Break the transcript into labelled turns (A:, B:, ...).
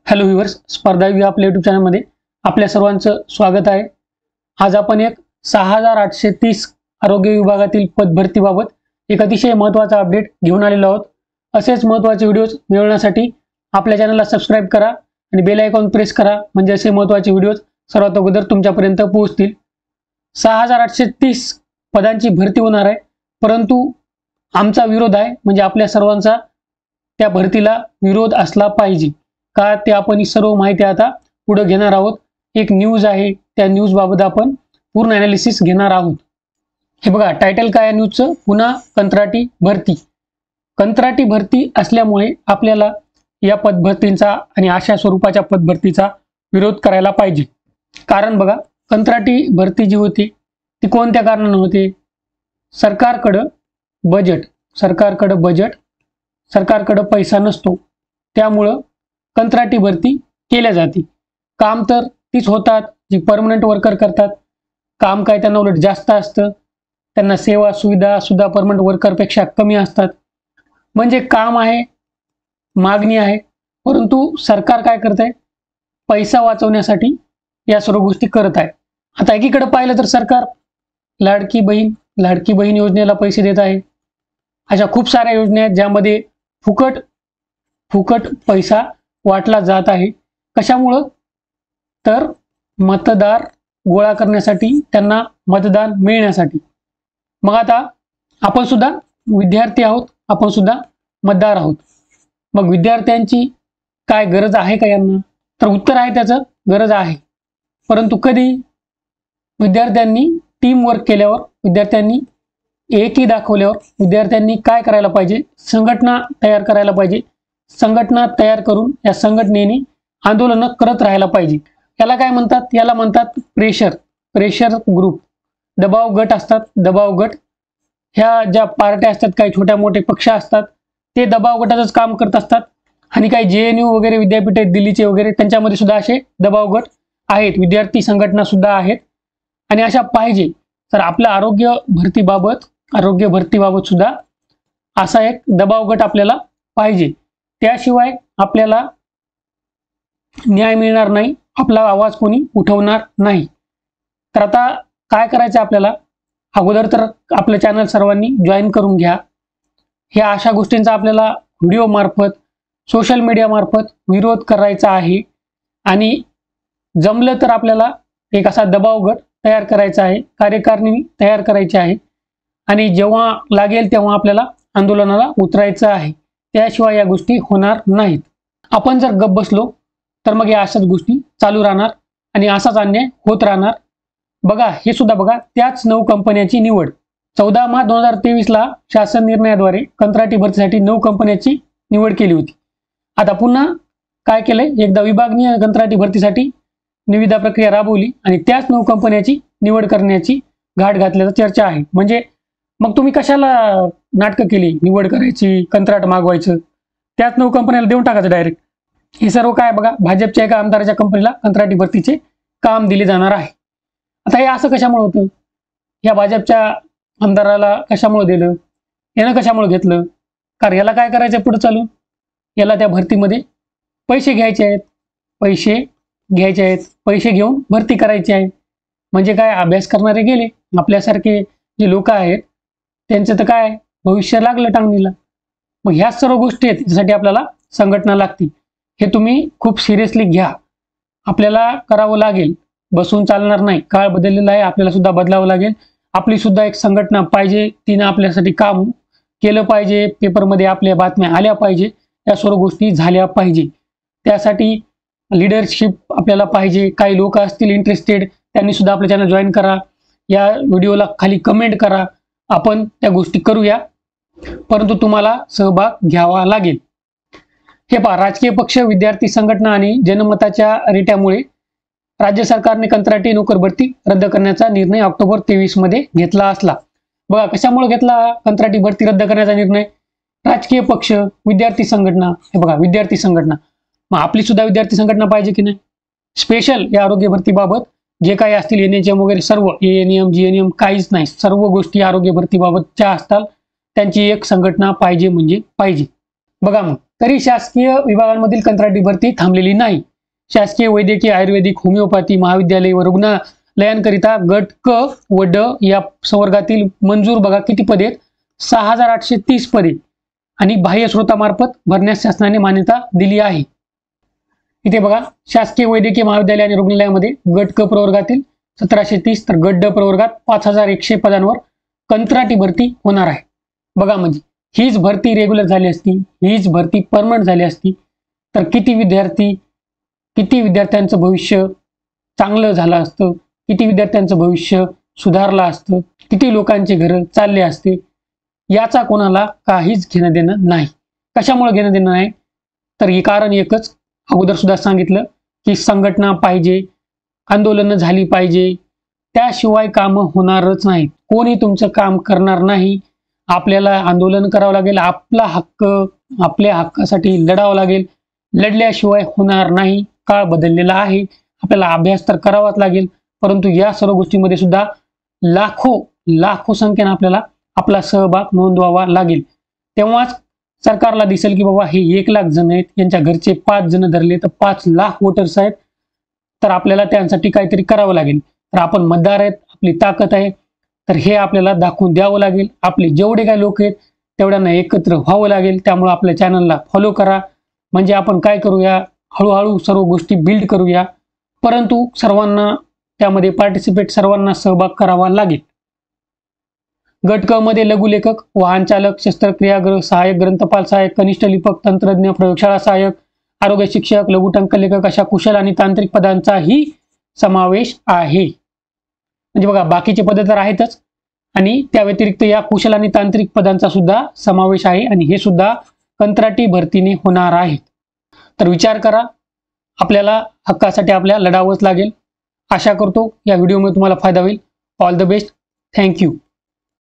A: Hello viewers, स्पर्धा view आपल्या YouTube चॅनलमध्ये आपल्या सर्वांचं स्वागत आहे। आज आपण एक 6830 आरोग्य विभागातील पदभरतीबाबत एक अतिशय महत्त्वाचा अपडेट घेऊन आलेलो आहोत। असेच महत्त्वाचे व्हिडिओज मिळवण्यासाठी आपल्या चॅनलला सबस्क्राइब करा आणि बेल आयकॉन प्रेस करा, म्हणजे असे महत्त्वाचे व्हिडिओज सर्वात अगोदर तुमच्यापर्यंत पोहोचतील। 6830 पदांची भरती होणार आहे, परंतु आमचा विरोध आहे, म्हणजे आपल्या सर्वांचा त्या भरतीला विरोध असला पाहिजे का ते आपण ही सर्व माहिती आता पुढे घेणार आहोत। एक न्यूज आहे, त्या न्यूज बाबत आपण पूर्ण ॲनालिसिस घेणार आहोत। हे बघा, टायटल काय आहे न्यूजचं, पुन्हा कंत्राटी भरती। कंत्राटी भरती असल्यामुळे आपल्याला या पदभरतींचा आणि अशा स्वरूपाच्या पदभरतीचा विरोध करायला पाहिजे। कारण बघा, कंत्राटी भरती जी होती ती कोणत्या कारणाने होते? सरकारकडे पैसा नसतो, त्यामुळं कंत्राटी भरती केल्या जाते। काम तर तीच होतात जी परमनंट वर्कर करतात, काम काय त्यांना उलट जास्त असतं, त्यांना सेवा सुविधा सुद्धा परमनंट वर्करपेक्षा कमी असतात। म्हणजे काम आहे, मागणी आहे, परंतु सरकार काय करत आहे? पैसा वाचवण्यासाठी या सर्व गोष्टी करत आहे। आता एकीकडे पाहिलं तर सरकार लाडकी बहीण योजनेला पैसे देत आहे। अशा खूप साऱ्या योजना आहेत ज्यामध्ये फुकट पैसा वाटला जात आहे। कशामुळं? तर मतदार गोळा करण्यासाठी, त्यांना मतदान मिळण्यासाठी। मग आता आपण सुद्धा विद्यार्थी आहोत, आपण सुद्धा मतदार आहोत। मग विद्यार्थ्यांची काय गरज आहे का यांना? तर उत्तर आहे त्याचं, गरज आहे। परंतु कधी? विद्यार्थ्यांनी टीम वर्क केल्यावर, विद्यार्थ्यांनी एकी दाखवल्यावर, विद्यार्थ्यांनी काय करायला पाहिजे? संघटना तयार करायला पाहिजे। संघटना तयार करून या संघटनेने आंदोलन करत राहायला पाहिजे। याला काय म्हणतात? याला म्हणतात प्रेशर ग्रुप। दबाव गट असतात, दबाव गट। ह्या ज्या पार्ट्या असतात, काही छोट्या मोठे पक्ष असतात, ते दबाव गटाचंच काम करत असतात। आणि काही JNU वगैरे विद्यापीठ आहेत दिल्लीचे वगैरे, त्यांच्यामध्ये सुद्धा असे दबाव गट आहेत, विद्यार्थी संघटना सुद्धा आहेत। आणि अशा पाहिजे तर आपल्या आरोग्य भरतीबाबत सुद्धा असा एक दबाव गट आपल्याला पाहिजे। त्याशिवाय आपल्याला न्याय मिळणार नाही, आपला आवाज कोणी उठवणार नाही। तर आता काय करायचं आपल्याला? अगोदर तर आपलं चॅनल सर्वांनी जॉईन करून घ्या। ह्या अशा गोष्टींचा आपल्याला व्हिडिओ मार्फत, सोशल मीडिया मार्फत विरोध करायचा आहे। आणि जमलं तर आपल्याला एक असा दबाव गट तयार करायचा आहे, कार्यकारिणी तयार करायची आहे। आणि जेव्हा लागेल तेव्हा आपल्याला आंदोलनाला उतरायचं आहे, त्याशिवाय या गोष्टी होणार नाहीत। आपण जर गप्प बसलो तर मग या अशाच गोष्टी चालू राहणार आणि असाच अन्याय होत राहणार। बघा, हे सुद्धा बघा, त्याच 9 कंपन्यांची निवड 14 मार्च 2023 ला शासन निर्णयाद्वारे कंत्राटी भरतीसाठी 9 कंपन्यांची निवड केली होती। आता पुन्हा काय केलंय? एकदा विभागीय कंत्राटी भरतीसाठी निविदा प्रक्रिया राबवली आणि त्याच 9 कंपन्यांची निवड करण्याची घाट घातल्याची चर्चा आहे। म्हणजे मग तुम्ही कशाला नाटकं केली? निवड करायची, कंत्राट मागवायचं, त्याच 9 कंपन्याला देऊन टाकायचं डायरेक्ट। हे सर्व काय बघा, भाजपच्या एका आमदाराच्या कंपनीला कंत्राटी भरतीचे काम दिले जाणार आहे। आता हे असं कशामुळे होतं? या भाजपच्या आमदाराला कशामुळे दिलं? यानं कशामुळे घेतलं? कारण याला काय करायचं पुढे चालून? याला त्या भरतीमध्ये पैसे घ्यायचे आहेत, पैसे घेऊन भरती करायची आहे। म्हणजे काय, अभ्यास करणारे गेले, आपल्यासारखे जे लोक आहेत त्यांचं तर काय भविष्य लागलं टांगणीला। मग ह्या सर्व गोष्टी आहेत, त्यासाठी आपल्याला संघटना लागते। हे तुम्ही खूप सिरियसली घ्या, आपल्याला करावं लागेल, बसून चालणार नाही। काळ बदललेला आहे, आपल्याला सुद्धा बदलावं लागेल। आपली सुद्धा एक संघटना पाहिजे, तिनं आपल्यासाठी काम केलं पाहिजे, पेपरमध्ये आपल्या बातम्या आल्या पाहिजे, या सर्व गोष्टी झाल्या पाहिजे। त्यासाठी लीडरशिप आपल्याला पाहिजे। काही लोक असतील इंटरेस्टेड, त्यांनी सुद्धा आपलं चॅनल जॉईन करा, या व्हिडिओला खाली कमेंट करा, आपण त्या गोष्टी करूया। परंतु तुम्हाला सहभाग घ्यावा लागेल। हे पहा, राजकीय पक्ष, विद्यार्थी संघटना आणि जनमताच्या रेट्यामुळे राज्य सरकारने कंत्राटी नोकर भरती रद्द करण्याचा निर्णय ऑक्टोबर 23 मध्ये घेतला असला। बघा, कशामुळे घेतला कंत्राटी भरती रद्द करण्याचा निर्णय? राजकीय पक्ष, विद्यार्थी संघटना। हे बघा, विद्यार्थी संघटना, मग आपली सुद्धा विद्यार्थी संघटना पाहिजे की नाही? स्पेशल या आरोग्य भरतीबाबत जे काही असतील NHM वगैरे सर्व, ANM GNM काहीच नाही, सर्व गोष्टी आरोग्य भरतीबाबतच्या असतात, त्यांची एक संघटना पाहिजे म्हणजे पाहिजे। बघा, मग तरी शासकीय विभागांमधील कंत्राटी भरती थांबलेली नाही. शासकीय वैद्यकीय, आयुर्वेदिक, होमिओपॅथी महाविद्यालय व रुग्णालयांकरिता गट क व ड या संवर्गातील मंजूर बघा किती पदे आहेत, 6830 पदे आणि बाह्य स्रोतामार्फत भरण्यास शासनाने मान्यता दिली आहे. इथे बघा शासकीय वैद्यकीय महाविद्यालय आणि रुग्णालयामध्ये गट क प्रवर्गातील 1730 तर गट ड प्रवर्गात 5100 पदांवर कंत्राटी भरती होणार आहे. बघा म्हणजे हीच भरती रेग्युलर झाली असती, हीच भरती परमनंट झाली असती तर किती विद्यार्थ्यांचं भविष्य चांगलं झालं असतं, किती विद्यार्थ्यांचं भविष्य सुधारलं असतं, किती लोकांचे घर चालले असते. याचा कोणाला काहीच घेणं देणं नाही. कशामुळे घेणं देणं नाही तर हे कारण एकच, अगोदर सुद्धा सांगितलं की संघटना पाहिजे, आंदोलनं झाली पाहिजे, त्याशिवाय कामं होणारच नाहीत. कोणी तुमचं काम करणार नाही. आपल्याला आंदोलन करावं लागेल, आपल्या हक्कासाठी लढावं लागेल. लढल्याशिवाय होणार नाही. काळ बदललेला आहे, आपल्याला अभ्यास तर करावाच लागेल, परंतु या सर्व गोष्टींमध्ये सुद्धा लाखो संख्येने आपल्याला आपला सहभाग नोंदवावा लागेल. तेव्हाच सरकारला दिसेल की बाबा हे 1 लाख जण आहेत, यांच्या घरचे 5 जण धरले तर 5 लाख वोटर्स आहेत, तर आपल्याला त्यांसाठी काहीतरी करावं लागेल. तर आपण मतदार आहेत, आपली ताकद आहे, तर हे आपल्याला दाखवून द्यावं लागेल. आपले जेवढे काही लोक आहेत तेवढ्यांना एकत्र व्हावं लागेल. त्यामुळे आपल्या चॅनलला फॉलो करा. म्हणजे आपण काय करूया, हळूहळू सर्व गोष्टी बिल्ड करूया, परंतु सर्वांना त्यामध्ये पार्टिसिपेट, सर्वांना सहभाग करावा लागेल. गट क मध्ये लघुलेखक, वाहन चालक, शस्त्रक्रियागृह सहाय्यक, ग्रंथपाल सहाय्यक, कनिष्ठ लिपक, तंत्रज्ञ, प्रयोगशाळा सहाय्यक, आरोग्य शिक्षक, लघुटंक लेखक अशा कुशल आणि तांत्रिक पदांचाही समावेश आहे. म्हणजे बघा बाकीचे पद तर आहेतच आणि त्या व्यतिरिक्त या कुशल आणि तांत्रिक पदांचा सुद्धा समावेश आहे आणि हे सुद्धा कंत्राटी भरतीने होणार आहेत. तर विचार करा, आपल्याला हक्कासाठी आपल्याला लढावंच लागेल. आशा करतो या व्हिडिओमध्ये तुम्हाला फायदा होईल. All the best. Thank you.